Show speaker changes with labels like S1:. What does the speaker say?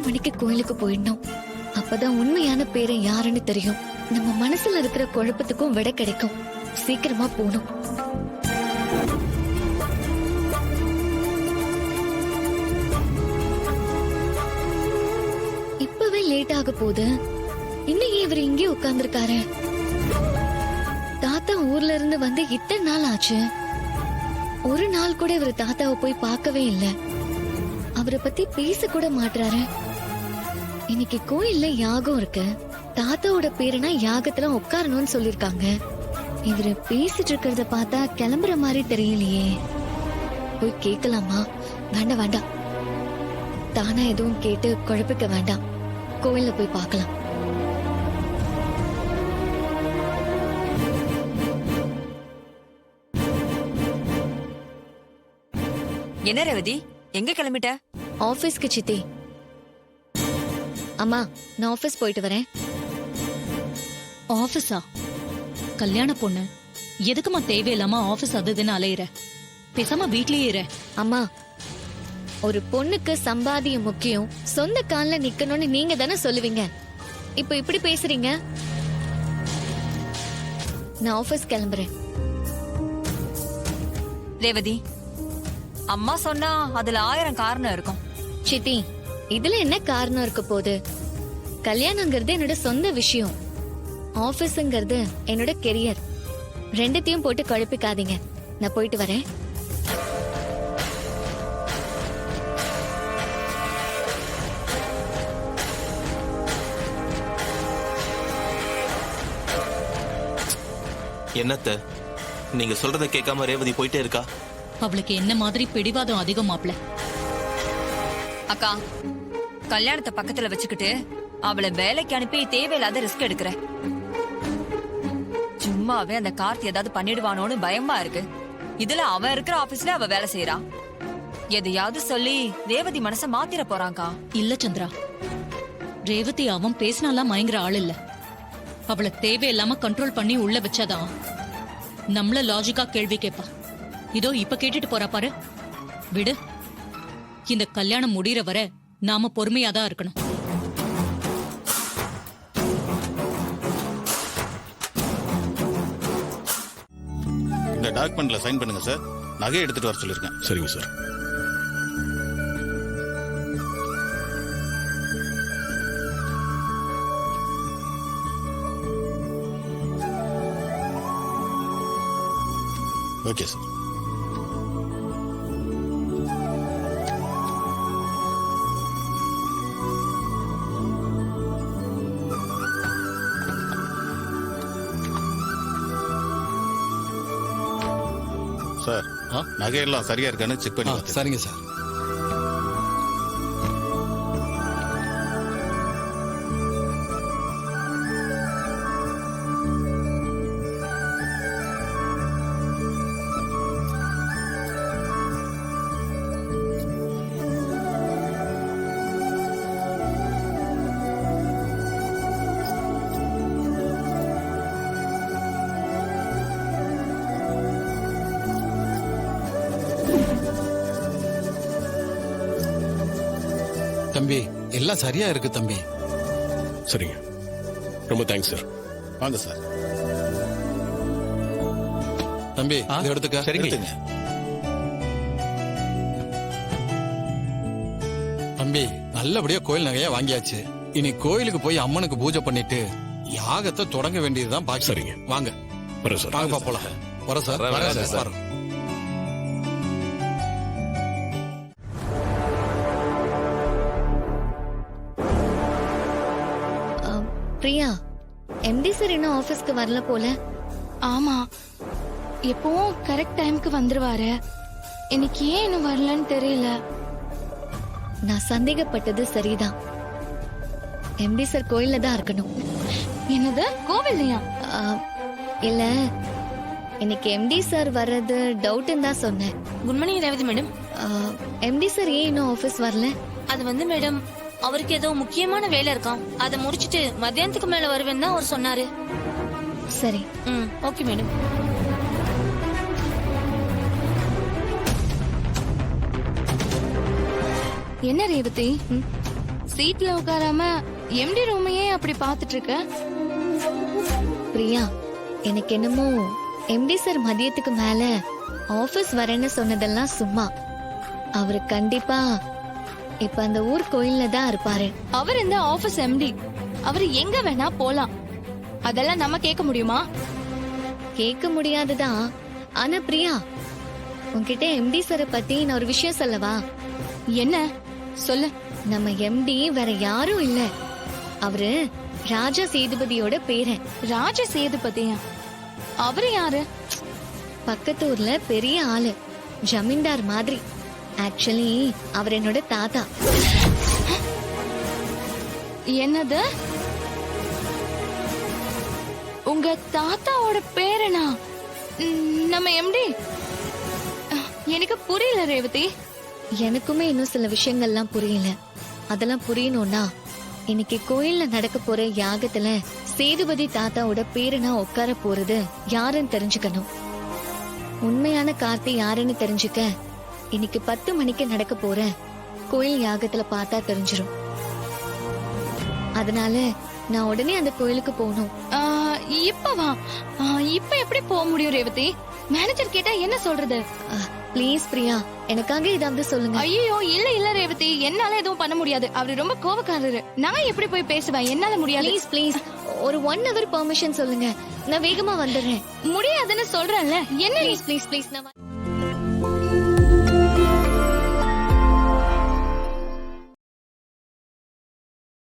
S1: மணிக்கு கோயிலுக்கு போயிடணும். அப்பதான் உண்மையான பேரை யாருன்னு தெரியும். நம்ம மனசுல இருக்கிற குழப்பத்துக்கும் விடை கிடைக்கும். சீக்கிரமா போகணும். இப்பவே லேட் ஆக போகுது. இன்னும் இவர் இங்கே உட்கார்ந்துருக்காரு. தாத்தா ஊர்ல இருந்து வந்து இத்தனை நாள் ஆச்சு. ஒரு நாள் கூட இவர் தாத்தாவை போய் பார்க்கவே இல்லை. அவரை பத்தி பேச கூட மாட்டாரு. இன்னைக்கு கோயில்ல யாகம் இருக்கு. தாத்தாவோட பேருனா யாகத்துல உட்காரணும்னு சொல்லிருக்காங்க. இவரு பேசிட்டு இருக்கிறத பார்த்தா கிளம்புற மாதிரி தெரியலையே. போய் கேட்கலாமா? வேண்டாம் வேண்டாம், தானா எதுவும் கேட்டு குழப்பிக்க வேண்டாம். கோயில்ல போய் பார்க்கலாம்.
S2: என்ன ரேவதி, எங்க கிளம்பிட்ட?
S1: ஆபீஸ்க்கு சித்தி. அம்மா, நான் ஆபீஸ் போயிட்டு வரேன்.
S3: ஆபீஸா? கல்யாண பொண்ணு எதுக்குமா தேவையில்லாம ஆபீஸ் அதுன்னு அலையிற? பேசாம வீட்லயே இரு.
S1: அம்மா, ஒரு பொண்ணுக்கு சம்பாதியம் முக்கியம், சொந்த கால்ல நிக்கணும்னு நீங்க தானே சொல்லுவீங்க. இப்ப இப்படி பேசுறீங்க. நான் ஆபீஸ் கிளம்புறேன்.
S2: ரேவதி, அம்மா சொன்னா அதுல 1000 காரணம் இருக்கும்.
S1: சித்தி, இதுல என்ன காரணம் இருக்க போகுது? கல்யாணங்கிறது என்னோட சொந்த விஷயம். ஆபீஸ்ங்கிறது என்னோட கெரியர். ரெண்டுத்தையும் போட்டு குழப்பிக்காதீங்க. நான் போயிட்டு வரேன்.
S4: என்னத்த நீங்க சொல்றத கேட்காம ரேவதி போயிட்டே இருக்கா?
S3: அவளுக்கு என்ன மாதிரி பிடிவாதம் அதிகம் மாப்ள.
S2: அக்கா, கல்யாணத்தை பக்கத்துல வச்சுக்கிட்டு அவளை வேலைக்கு அனுப்பி தேவையில்லாத ரிஸ்க் எடுக்கிற. சும்மாவே அந்த கார்த்தி ஏதாவது பண்ணிடுவானோன்னு பயமா இருக்கு. இதுல அவன் இருக்கிற ஆபீஸ்ல அவ வேலை செய்யறான். எதையாவது சொல்லி ரேவதி மனச மாத்திர போறான்க்கா.
S3: இல்ல சந்திரா, ரேவதி அவன் பேசினாலாம் மயங்குற ஆள் இல்ல. அவளை தேவையில்லாம கண்ட்ரோல் பண்ணி உள்ள வச்சாதான் நம்மள லாஜிக்கா கேள்வி கேட்பா. இதோ இப்ப கேட்டுட்டு போறா பாரு. விடு, இந்த கல்யாணம் முடியற வரை நாம பொறுமையாதான் இருக்கணும்.
S5: இந்த டாக்குமெண்ட்ல சைன் பண்ணுங்க சார். நகை எடுத்துட்டு வர சொல்லிருக்கேன்.
S6: சரிங்க சார்.
S5: Okay sir. சார், நகையெல்லாம் சரியா இருக்கான்னு செக் பண்ணி
S6: சரிங்க சார்.
S7: தம்பி, எல்லாம் சரியா இருக்கு தம்பி.
S6: சரிங்க, ரொம்ப தேங்க்ஸ் சார்.
S5: வாங்க சார்.
S7: தம்பி, இதை எடுத்துக்க.
S5: எடுத்துங்க.
S7: தம்பி, நல்லபடியா கோயில் நகையா வாங்கியாச்சு. இனி கோயிலுக்கு போய் அம்மனுக்கு பூஜை பண்ணிட்டு யாகத்தை தொடங்க வேண்டியதுதான் பாக்கி.
S6: சரிங்க,
S7: வாங்க.
S6: வரேன் சார்.
S7: வாங்கப்பா போலாம். வர சார்.
S6: வரேன் சார்.
S1: பிரியா, எம்டி சார் இன்னும் ஆபீஸ்க்கு வரல போல.
S8: ஆமா, எப்பவும் கரெக்ட் டைம்க்கு வந்துருவாரு. இன்னைக்கு ஏன் இன்னும் வரலன்னு தெரியல.
S1: நான் சந்தேகப்பட்டது சரிதான். எம்டி சார் கோயில்ல தான் இருக்கணும்.
S8: என்னது, கோவில்லையா?
S1: இல்ல, இன்னைக்கு எம்டி சார் வர்றது டவுட்னு தான் சொன்னேன்.
S8: Good morning Revathi madam.
S1: MD sir ஏன் இன்னும் ஆபீஸ் வரல?
S8: அது வந்து மேடம், அவருக்கு ஏதோ முக்கியமான வேலை இருக்காம். அதை முடிச்சிட்டு மத்தியானத்துக்கு மேல வருவேன்னு தான் அவர் சொன்னாரு.
S1: சரி.
S8: Okay madam. என்ன ரேவதி, சீட்ல உட்காராம எம்டி ரூமையே அப்படி பாத்துட்டு இருக்க?
S1: பிரியா, எனக்கு என்னமோ எம்டி சார் மதியத்துக்கு மேல ஆபீஸ் வரேன்னு சொன்னதெல்லாம் சும்மா. அவரு கண்டிப்பா இப்ப அந்த ஊர் கோயில்ல தான் இருப்பாரு.
S8: அவர் இந்த ஆபீஸ் எம்டி, அவர் எங்க வேணா போலாம். அதெல்லாம் நம்ம கேட்க முடியுமா?
S1: கேட்க முடியாதுதான். ஆனா பிரியா, உன்கிட்ட எம்டி சாரை பத்தி நான் ஒரு விஷயம் சொல்லவா?
S8: என்ன சொல்லு.
S1: நம்ம எம்டி வேற யாரும் இல்ல, அவரு ராஜா சேதுபதியோட பேரன்.
S8: ராஜ சேதுபதியா? அவரு யாரு?
S1: பக்கத்து ஊர்ல பெரிய ஆளு, ஜமீன்தார் மாதிரி. ஆக்சுவலி அவர் என்னோட தாத்தா.
S8: என்னது? உங்க தாத்தாவோட பேரனா? நம்ம எம்டி? எனக்கு புரியல ரேவதி.
S1: எனக்குமே இன்னும் சில விஷயங்கள்லாம் புரியல. அதெல்லாம் புரியணும்னா இன்னைக்கு கோயில்ல நடக்க போற யாகத்துல சேதுபதி தாத்தாவோட பேரனா உட்கார போறது யாருன்னு தெரிஞ்சுக்கணும். உண்மையான கார்த்தி யாருன்னு தெரிஞ்சுக்க இன்னைக்கு 10 மணிக்கு நடக்க போற கோயில் யாகத்துல பார்த்தா தெரிஞ்சிரும். அதனால நான் உடனே அந்த கோயிலுக்கு போகணும்.
S8: இப்ப வா. இப்ப எப்படி போக முடியும் ரேவதி? மேனேஜர் கேட்டா என்ன சொல்றது?
S1: ப்ளீஸ் பிரியா, எனக்காக இதாவது சொல்லுங்க.
S8: ஐயோ இல்ல இல்ல ரேவதி, என்னால எதுவும் பண்ண முடியாது. அவரு ரொம்ப கோவக்காரரு. நான் எப்படி போய் பேசுவேன்? என்னால முடியாது.
S1: ப்ளீஸ் ப்ளீஸ், ஒரு 1 hour பெர்மிஷன் சொல்லுங்க, நான் வேகமா வந்துடுறேன்.
S8: முடியாதுன்னு சொல்றேன்ல. என்ன
S1: ப்ளீஸ் ப்ளீஸ் ப்ளீஸ், நான்